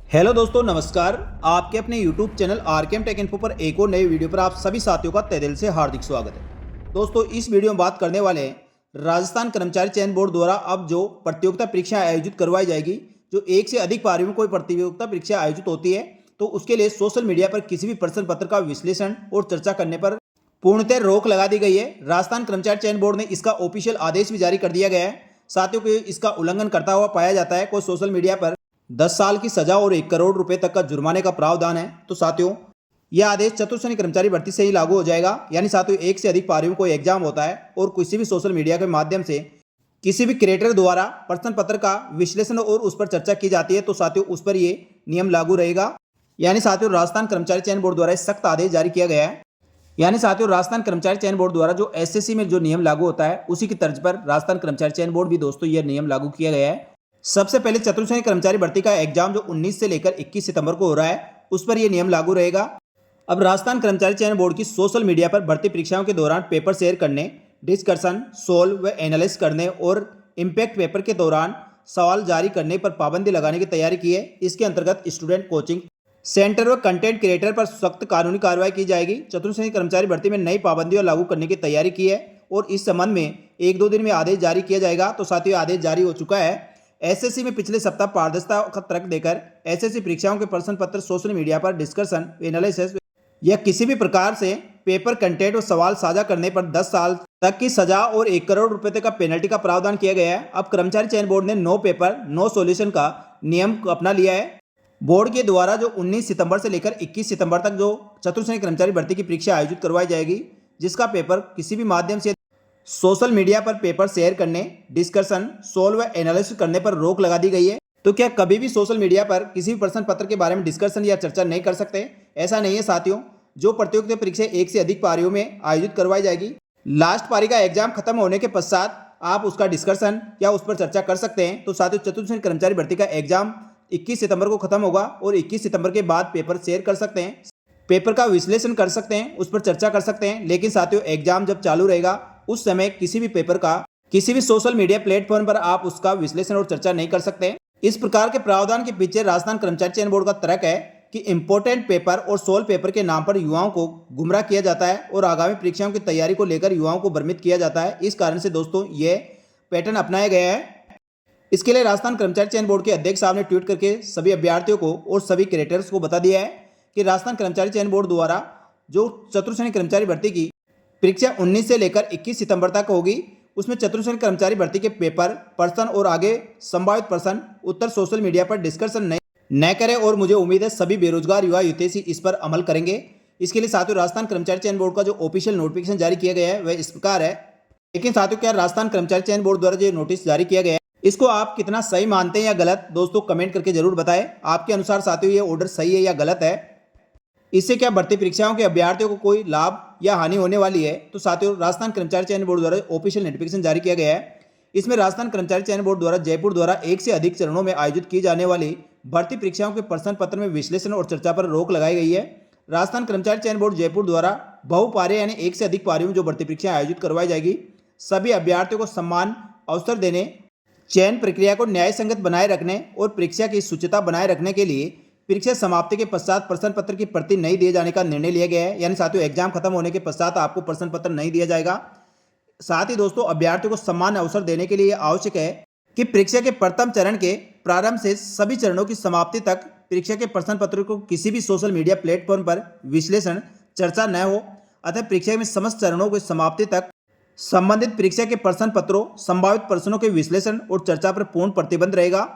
Hello दोस्तों, नमस्कार। आपके अपने YouTube channel RKM take info पर एक और नई वीडियो पर आप सभी साथियों का तहे दिल से हार्दिक स्वागत है। दोस्तों, इस वीडियो में बात करने वाले हैं राजस्थान कर्मचारी चयन बोर्ड द्वारा अब जो प्रतियोगिता परीक्षा आयोजित करवाई जाएगी। जो एक से अधिक पारियों में कोई प्रतियोगिता परीक्षा आयोजित होती है तो उसके लिए सोशल मीडिया पर किसी भी प्रश्न पत्र का विश्लेषण और चर्चा करने पर पूर्णतः रोक लगा दी गई है। राजस्थान कर्मचारी चयन बोर्ड ने इसका ऑफिशियल आदेश भी जारी कर दिया गया है। साथियों को इसका उल्लंघन करता हुआ पाया जाता है कोई सोशल मीडिया पर 10 साल की सजा और 1 करोड़ रुपए तक का जुर्माने का प्रावधान है। तो साथियों, यह आदेश चतुर्श्रेणी कर्मचारी भर्ती से ही लागू हो जाएगा। यानी साथियों, एक से अधिक पारियों में कोई एग्जाम होता है और किसी भी सोशल मीडिया के माध्यम से किसी भी क्रिएटर द्वारा प्रश्न पत्र का विश्लेषण और उस पर चर्चा की जाती है तो साथियों उस पर ये नियम लागू रहेगा। यानी साथियों, राजस्थान कर्मचारी चयन बोर्ड द्वारा सख्त आदेश जारी किया गया है। यानी साथियों, राजस्थान कर्मचारी चयन बोर्ड द्वारा जो एसएससी में जो नियम लागू होता है उसी की तर्ज पर राजस्थान कर्मचारी चयन बोर्ड भी दोस्तों यह नियम लागू किया गया है। सबसे पहले चतुर्श्रेणी कर्मचारी भर्ती का एग्जाम जो 19 से लेकर 21 सितंबर को हो रहा है उस पर यह नियम लागू रहेगा। अब राजस्थान कर्मचारी चयन बोर्ड की सोशल मीडिया पर भर्ती परीक्षाओं के दौरान पेपर शेयर करने, डिस्कशन, सोल्व व एनालिसिस करने और इम्पैक्ट पेपर के दौरान सवाल जारी करने पर पाबंदी लगाने की तैयारी की है। इसके अंतर्गत स्टूडेंट कोचिंग सेंटर व कंटेंट क्रिएटर पर सख्त कानूनी कार्रवाई की जाएगी। चतुर्श्रेणी कर्मचारी भर्ती में नई पाबंदियां लागू करने की तैयारी की है और इस संबंध में 1-2 दिन में आदेश जारी किया जाएगा। तो साथियों, आदेश जारी हो चुका है। एसएससी में पिछले सप्ताह पारदर्शिता का तर्क देकर एसएससी परीक्षाओं के प्रश्न पत्र सोशल मीडिया पर डिस्कशन, एनालिसिस या किसी भी प्रकार से पेपर कंटेंट और सवाल साझा करने पर 10 साल तक की सजा और 1 करोड़ रुपए तक का पेनल्टी का प्रावधान किया गया है। अब कर्मचारी चयन बोर्ड ने नो पेपर नो सॉल्यूशन का नियम अपना लिया है। बोर्ड के द्वारा जो 19 सितंबर से लेकर 21 सितंबर तक जो चतुर्श्रेणी कर्मचारी भर्ती की परीक्षा आयोजित करवाई जाएगी, जिसका पेपर किसी भी माध्यम से सोशल मीडिया पर पेपर शेयर करने, डिस्कशन, सोल्व व एनालिसिस करने पर रोक लगा दी गई है। तो क्या कभी भी सोशल मीडिया पर किसी भी प्रश्न पत्र के बारे में डिस्कशन या चर्चा नहीं कर सकते? ऐसा नहीं है साथियों। जो प्रतियोगिता परीक्षा एक से अधिक पारियों में आयोजित करवाई जाएगी, लास्ट पारी का एग्जाम खत्म होने के पश्चात आप उसका डिस्कशन या उस पर चर्चा कर सकते हैं। तो साथियों, चतुर्श्रेणी कर्मचारी भर्ती का एग्जाम 21 सितंबर को खत्म होगा और 21 सितंबर के बाद पेपर शेयर कर सकते हैं, पेपर का विश्लेषण कर सकते हैं, उस पर चर्चा कर सकते हैं। लेकिन साथियों, एग्जाम जब चालू रहेगा उस समय किसी भी पेपर का किसी भी सोशल मीडिया प्लेटफॉर्म पर आप उसका विश्लेषण और चर्चा नहीं कर सकते। इस प्रकार के प्रावधान के पीछे राजस्थान कर्मचारी चयन बोर्ड का तर्क है कि इंपॉर्टेंट पेपर और सोल पेपर के नाम पर युवाओं को गुमराह किया जाता है और आगामी परीक्षाओं की तैयारी को लेकर युवाओं को भ्रमित किया जाता है। इस कारण से दोस्तों ये पैटर्न अपनाया गया है। इसके लिए राजस्थान कर्मचारी चयन बोर्ड के अध्यक्ष साहब ने ट्वीट करके सभी अभ्यर्थियों को और सभी क्रिएटर्स को बता दिया है कि राजस्थान कर्मचारी चयन बोर्ड द्वारा जो चतुर्श्रेणी कर्मचारी भर्ती की परीक्षा 19 से लेकर 21 सितंबर तक होगी, उसमें चतुर्श्रेणी कर्मचारी भर्ती के पेपर, प्रश्न और आगे संभावित प्रश्न उत्तर सोशल मीडिया पर डिस्कशन न करें और मुझे उम्मीद है सभी बेरोजगार युवा हितैषी इस पर अमल करेंगे। इसके लिए साथियों, राजस्थान कर्मचारी चयन बोर्ड का जो ऑफिशियल नोटिफिकेशन जारी किया गया है वह इस प्रकार है। लेकिन साथियों, क्या राजस्थान कर्मचारी चयन बोर्ड द्वारा जो नोटिस जारी किया गया है इसको आप कितना सही मानते हैं या गलत, दोस्तों कमेंट करके जरूर बताएं। आपके अनुसार साथियों ये ऑर्डर सही है या गलत है? इससे क्या भर्ती परीक्षाओं के अभ्यर्थियों को कोई लाभ या हानि होने वाली है? तो साथियों, राजस्थान कर्मचारी चयन बोर्ड द्वारा ऑफिशियल नोटिफिकेशन जारी किया गया है। इसमें राजस्थान कर्मचारी चयन बोर्ड द्वारा जयपुर द्वारा एक से अधिक चरणों में आयोजित की जाने वाली भर्ती परीक्षाओं के प्रश्न पत्र में विश्लेषण और चर्चा पर रोक लगाई गई है। राजस्थान कर्मचारी चयन बोर्ड जयपुर द्वारा बहुपारे यानी एक से अधिक पारियों में जो भर्ती परीक्षाएं आयोजित करवाई जाएगी, सभी अभ्यर्थियों को समान अवसर देने, चयन प्रक्रिया को न्याय संगत बनाए रखने और परीक्षा की शुचिता बनाए रखने के लिए परीक्षा समाप्ति के पश्चात प्रश्न पत्र की प्रति नहीं दिए जाने का निर्णय लिया गया है। यानी साथियों, एग्जाम खत्म होने के पश्चात आपको प्रश्न पत्र नहीं दिया जाएगा। साथ ही दोस्तों, अभ्यर्थियों को समान अवसर देने के लिए आवश्यक है कि परीक्षा के प्रथम चरण के प्रारंभ से सभी चरणों की समाप्ति तक परीक्षा के प्रश्न पत्र को किसी भी सोशल मीडिया प्लेटफॉर्म पर विश्लेषण चर्चा न हो। अतः परीक्षा में समस्त चरणों की समाप्ति तक संबंधित परीक्षा के प्रश्न पत्रों, संभावित प्रश्नों के विश्लेषण और चर्चा पर पूर्ण प्रतिबंध रहेगा।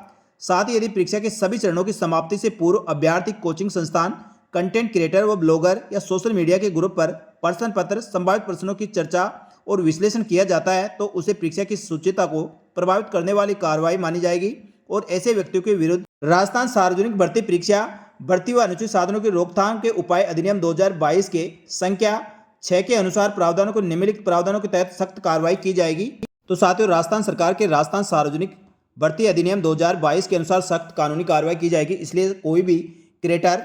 साथ ही यदि परीक्षा के सभी चरणों की समाप्ति से पूर्व अभ्यर्थी कोचिंग संस्थान, कंटेंट क्रिएटर व ब्लॉगर या सोशल मीडिया के ग्रुप पर प्रश्न पत्र, संभावित प्रश्नों की चर्चा और विश्लेषण किया जाता है तो उसे परीक्षा की शुचिता को प्रभावित करने वाली कार्रवाई मानी जाएगी और ऐसे व्यक्तियों के विरुद्ध राजस्थान सार्वजनिक भर्ती परीक्षा भर्ती व अनुचित साधनों की रोकथाम के उपाय अधिनियम 2022 के संख्या 6 के अनुसार प्रावधानों को निम्नलिखित प्रावधानों के तहत सख्त कार्रवाई की जाएगी। तो साथियों, राजस्थान सरकार के राजस्थान सार्वजनिक भर्ती अधिनियम 2022 के अनुसार सख्त कानूनी कार्रवाई की जाएगी। इसलिए कोई भी क्रिएटर,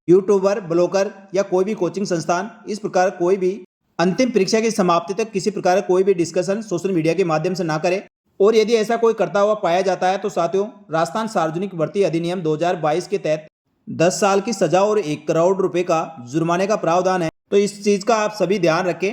यूट्यूबर, ब्लॉगर या कोई भी कोचिंग संस्थान इस प्रकार कोई भी अंतिम परीक्षा की समाप्ति तक किसी प्रकार कोई भी डिस्कशन सोशल मीडिया के माध्यम से ना करे। और यदि ऐसा कोई करता हुआ पाया जाता है तो साथियों राजस्थान सार्वजनिक भर्ती अधिनियम 2022 के तहत 10 साल की सजा और 1 करोड़ रुपए का जुर्माने का प्रावधान है। तो इस चीज का आप सभी ध्यान रखें।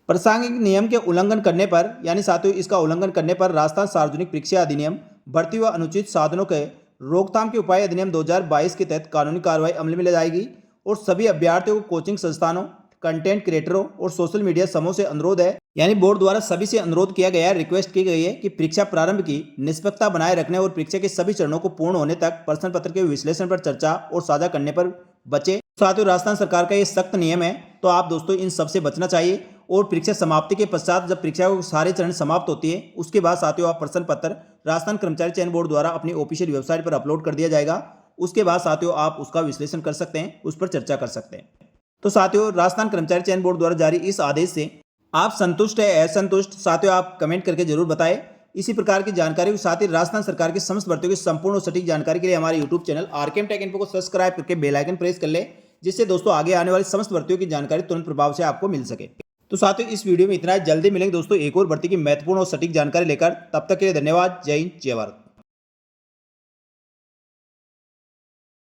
प्रासंगिक नियम के उल्लंघन करने पर यानी साथियों इसका उल्लंघन करने पर राजस्थान सार्वजनिक परीक्षा अधिनियम भर्ती व अनुचित साधनों के रोकथाम के उपाय अधिनियम 2022 के तहत कानूनी कार्रवाई अमल में लाई जाएगी। और सभी अभ्यर्थियों को कोचिंग संस्थानों, कंटेंट क्रिएटरों और सोशल मीडिया समूह से अनुरोध है, यानी बोर्ड द्वारा सभी से अनुरोध किया गया है, रिक्वेस्ट की गई है कि परीक्षा प्रारंभ की निष्पक्षता बनाए रखने और परीक्षा के सभी चरणों को पूर्ण होने तक प्रश्न पत्र के विश्लेषण पर चर्चा और साझा करने पर बचे। साथियों राजस्थान सरकार का ये सख्त नियम है, तो आप दोस्तों इन सबसे बचना चाहिए। और परीक्षा समाप्ति के पश्चात जब परीक्षा के सारे चरण समाप्त होती है उसके बाद साथियों आप प्रश्न पत्र राजस्थान कर्मचारी चयन बोर्ड द्वारा अपनी ऑफिशियल वेबसाइट पर अपलोड कर दिया जाएगा। उसके बाद साथियों आप उसका विश्लेषण कर सकते हैं, उस पर चर्चा कर सकते हैं। तो साथियों राजस्थान कर्मचारी चयन बोर्ड द्वारा जारी इस आदेश से आप संतुष्ट है असंतुष्ट, साथियों आप कमेंट करके जरूर बताएं। इसी प्रकार की जानकारी के साथ ही राजस्थान सरकार की समस्त भर्तियों की संपूर्ण और सटीक जानकारी के लिए हमारे YouTube channel RKM take info को सब्सक्राइब करके बेल आइकन प्रेस कर ले, जिससे दोस्तों आगे आने वाली समस्त भर्तियों की जानकारी तुरंत प्रभाव से आपको मिल सके। तो साथियों इस वीडियो में इतना, जल्दी मिलेंगे दोस्तों एक और भर्ती की महत्वपूर्ण और सटीक जानकारी लेकर। तब तक के लिए धन्यवाद। जय हिंद, जय भारत।